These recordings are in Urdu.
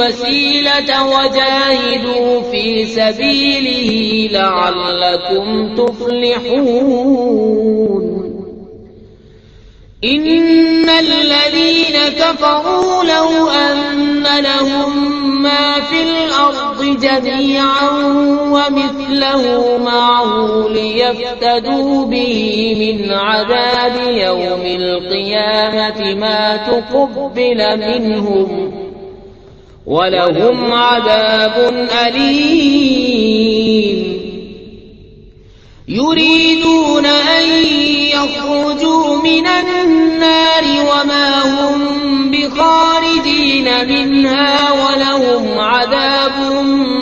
الوسيلة وجاهدوا في سبيله لعلكم تفلحون إن الذين كفروا لو أن لهم ما في الأرض جميعا ومثله معه ليفتدوا به من عذاب يوم القيامة ما تقبل منهم ولهم عذاب أليم يريدون أن يخرجوا من النار وما هم بخارجين منها ولهم عذاب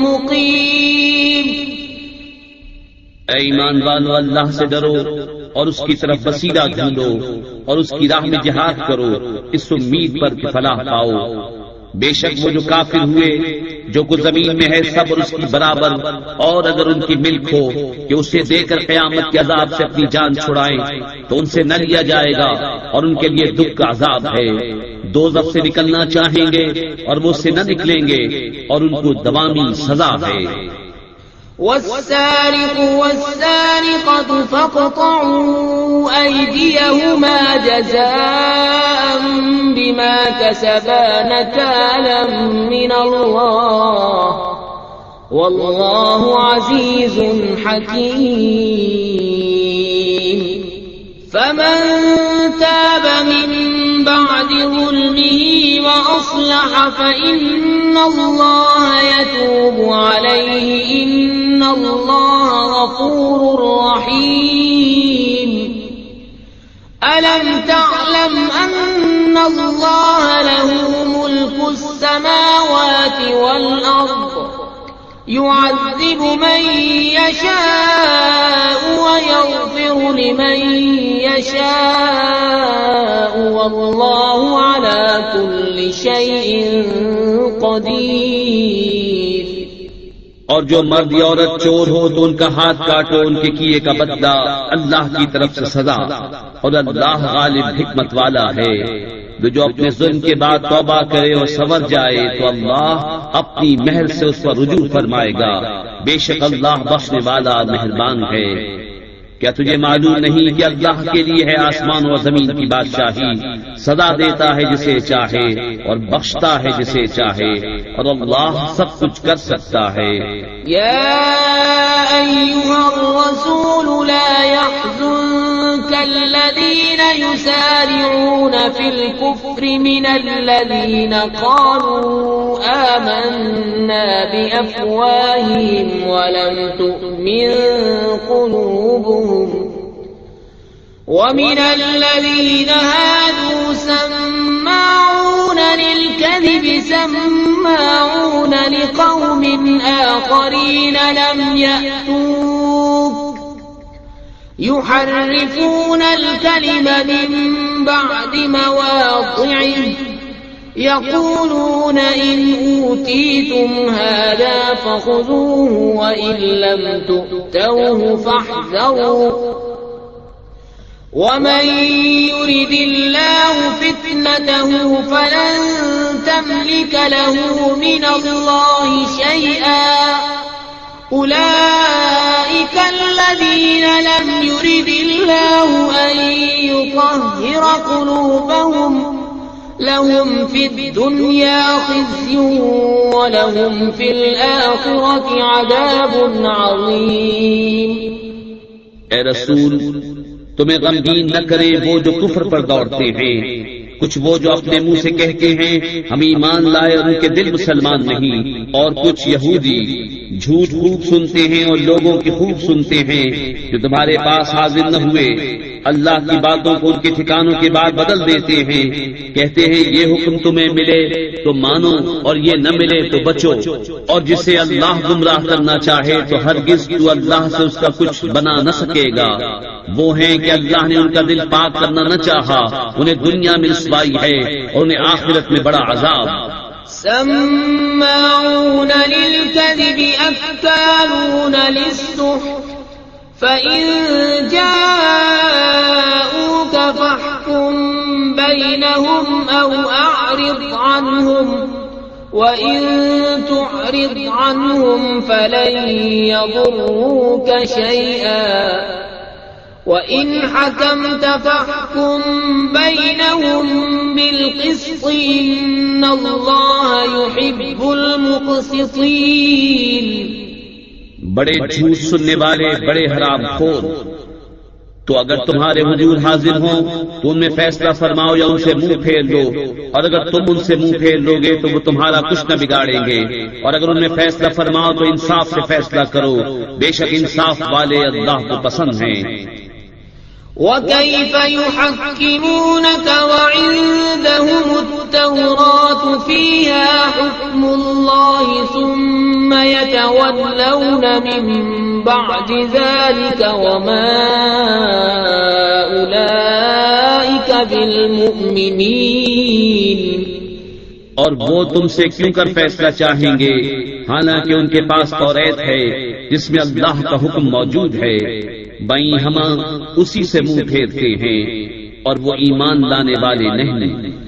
مقيم اے ایمان والو، اللہ سے ڈرو اور اس کی طرف وسیلہ ڈھونڈو اور اس کی راہ میں جہاد کرو اس امید پر کہ فلاح پاؤ۔ بے شک وہ جو کافر ہوئے جو کچھ زمین میں ہے سب اور اس کی برابر، اور اگر ان کی ملک ہو کہ اسے دے کر قیامت کے عذاب سے اپنی جان چھڑائیں تو ان سے نہ لیا جائے گا اور ان کے لیے دکھ کا عذاب ہے۔ دوزخ سے نکلنا چاہیں گے اور وہ سے نہ نکلیں گے اور ان کو دوامی سزا ہے۔ والسارق والسارقة فاقطعوا أيديهما جزاء بما كسبا نكالا من الله والله عزيز حكيم فمن تاب من بعد ظلمه وأصلح فإن الله يتوب عليه إن الله غفور رحيم ألم تعلم أن الله له ملك السماوات والأرض يعذب من يشاء ويغفر لمن يشاء والله على كل شيء قدير۔ اور جو مرد یا عورت چور ہو تو ان کا ہاتھ کاٹو، ان کے کیے کا بدلہ اللہ کی طرف سے سزا، اور اللہ غالب حکمت والا ہے۔ جو اپنے ظلم کے بعد توبہ کرے اور سنور جائے تو اللہ اپنی مہر سے اس پر رجوع فرمائے گا، بے شک اللہ بخشنے والا مہربان ہے۔ کیا تجھے معلوم نہیں کہ اللہ کے لیے ہے آسمان و زمین کی بادشاہی، سزا دیتا ہے جسے چاہے اور بخشتا ہے جسے چاہے، اور اللہ سب کچھ کر سکتا ہے۔ یا ایھا الرسول لا يحزنك الذين يسارعون في الكفر من الذين قالوا آمنا بأفواههم ولم تؤمن قلوبهم ومن الذين هادوا سماعون للكذب سماعون لقوم آخرين لم يأتوك يحرفون الكلم من بعد مواضعه يقولون إن أوتيتم هذا فخذوه وإن لم تؤتوه فاحذروا ومن يرد الله فتنته فلن تملك له من الله شيئا أولئك الذين لم يرد الله أن يطهر قلوبهم لهم في الدنيا خزي ولهم في الآخرة عذاب عظيم۔ اے رسول، تمہیں غمگین نہ کرے وہ جو کفر پر دوڑتے ہیں، کچھ وہ جو اپنے منہ سے کہتے ہیں ہم ایمان لائے اور ان کے دل مسلمان نہیں، اور کچھ یہودی جھوٹ خوب سنتے ہیں اور لوگوں کی خوب سنتے ہیں جو تمہارے پاس حاضر نہ ہوئے، اللہ کی باتوں کو ان کے ٹھکانوں کے بعد بدل دیتے ہیں، کہتے ہیں یہ حکم تمہیں ملے تو مانو اور یہ نہ ملے تو بچو، اور جسے اللہ گمراہ کرنا چاہے تو ہرگز تو اللہ سے اس کا کچھ بنا نہ سکے گا۔ وہ ہیں کہ اللہ نے ان کا دل پاک کرنا نہ چاہا، انہیں دنیا میں رسوائی ہے اور انہیں آخرت میں بڑا عذاب۔ سماعون للكذب أكالون للسحت فإن جاءوك فاحكم بينهم أو أعرض عنهم وَإِن تُعْرِضْ عَنْهُمْ فَلَن يَضُرُّوكَ شَيْئًا وَإِنْ حَكَمْتَ فَاحْكُم بَيْنَهُم بِالْقِسْطِ إِنَّ اللَّهَ يُحِبُّ الْمُقْسِطِينَ۔ بڑے جھوٹ سننے والے، بڑے حرام خور، تو اگر تمہارے حضور حاضر ہوں تو ان میں فیصلہ فرماؤ یا ان سے منہ پھیر لو، اور اگر تم ان سے منہ پھیر لو گے تو وہ تمہارا کچھ نہ بگاڑیں گے، اور اگر ان میں فیصلہ فرماؤ تو انصاف سے فیصلہ کرو، بے شک انصاف والے اللہ کو پسند ہیں۔ وَكَيْفَ يُحَكِّمُونَكَ وَعِندَهُمُ التَّوْرَاةُ فِيهَا حُكْمُ اللَّهِ ثُمَّ يَتَوَلَّوْنَ مِن بَعْدِ ذَلِكَ وَمَا أُولَئِكَ بِالْمُؤْمِنِينَ۔ اور وہ تم سے کیوں کر فیصلہ چاہیں گے حالانکہ ان کے پاس توریت ہے جس میں اللہ کا حکم موجود ہے، بائیں ہم اسی سے منہ پھیرتے ہیں اور وہ ایمان لانے والے نہیں۔